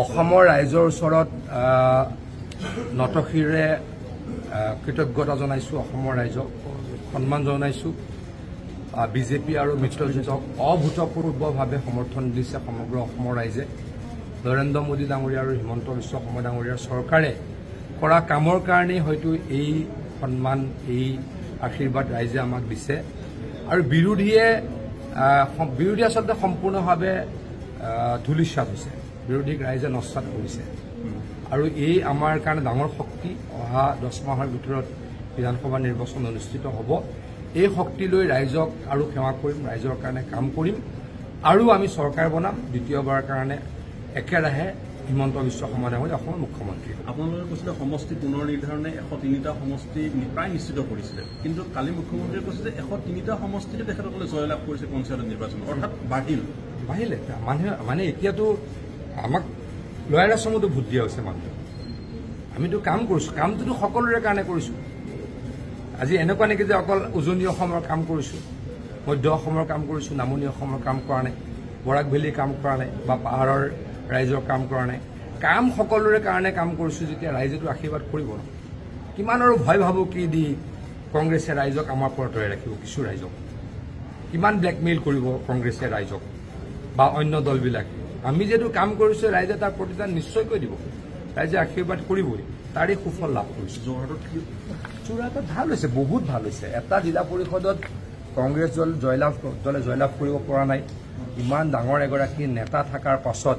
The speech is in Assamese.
অসমৰ ৰাইজৰ ওচৰত নতশিৰে কৃতজ্ঞতা জনাইছোঁ। অসমৰ ৰাইজক সন্মান জনাইছোঁ। বিজেপি আৰু মিত্ৰজোঁটক অভূতপূৰ্বভাৱে সমৰ্থন দিছে সমগ্ৰ অসমৰ ৰাইজে। নৰেন্দ্ৰ মোদী ডাঙৰীয়া আৰু হিমন্ত বিশ্ব শৰ্মা ডাঙৰীয়াৰ চৰকাৰে কৰা কামৰ কাৰণেই হয়তো এই সন্মান, এই আশীৰ্বাদ ৰাইজে আমাক দিছে। আৰু বিৰোধীয়ে আচলতে সম্পূৰ্ণভাৱে ধূলিসাৎ হৈছে। বিৰোধীক ৰাইজে নস্বাত কৰিছে। আৰু এই আমাৰ কাৰণে ডাঙৰ শক্তি। অহা 10 মাহৰ ভিতৰত বিধানসভা নিৰ্বাচন অনুষ্ঠিত হ'ব। এই শক্তি লৈ ৰাইজক আৰু সেৱা কৰিম, ৰাইজৰ কাৰণে কাম কৰিম আৰু আমি চৰকাৰ বনাম দ্বিতীয়বাৰৰ কাৰণে একেৰাহে হিমন্ত বিশ্ব শৰ্মা ডাঙৰীয়া অসমৰ মুখ্যমন্ত্ৰী। আপোনালোকে কৈছিলে সমষ্টি পুনৰ নিৰ্ধাৰণে 103টা সমষ্টি প্ৰায় নিশ্চিত কৰিছিলে, কিন্তু কালি মুখ্যমন্ত্ৰীয়ে কৈছে যে 103টা সমষ্টিতে তেখেতসকলে জয়লাভ কৰিছে পঞ্চায়ত নিৰ্বাচন, অৰ্থাৎ বাঢ়িলে মানুহে মানে এতিয়াতো আমাক লয়াৰ আছামতো ভোট দিয়া হৈছে মানুহে। আমিতো কাম কৰিছোঁ, কামটোতো সকলোৰে কাৰণে কৰিছোঁ। আজি এনেকুৱা নেকি যে অকল উজনি অসমৰ কাম কৰিছোঁ, মধ্য অসমৰ কাম কৰিছোঁ, নামনি অসমৰ কাম কৰা নাই, বৰাক ভেলীৰ কাম কৰা নাই বা পাহাৰৰ ৰাইজৰ কাম কৰা নাই। কাম সকলোৰে কাৰণে কাম কৰিছোঁ যেতিয়া ৰাইজেতো আশীৰ্বাদ কৰিব ন। কিমান আৰু ভয় ভাবুকি দি কংগ্ৰেছে ৰাইজক আমাৰ পৰা আঁতৰাই ৰাখিব। কিছু ৰাইজক কিমান ব্লেকমেইল কৰিব কংগ্ৰেছে ৰাইজক বা অন্য দলবিলাকে। আমি যিহেতু কাম কৰিছোঁ ৰাইজে তাৰ প্ৰতিদান নিশ্চয়কৈ দিব, ৰাইজে আশীৰ্বাদ কৰিবই। তাৰে সুফল লাভ কৰিছোঁ। যোৰহাটত ভাল হৈছে, বহুত ভাল হৈছে। এটা জিলা পৰিষদত কংগ্ৰেছ দলে জয়লাভ কৰিব পৰা নাই। ইমান ডাঙৰ এগৰাকী নেতা থকাৰ পাছত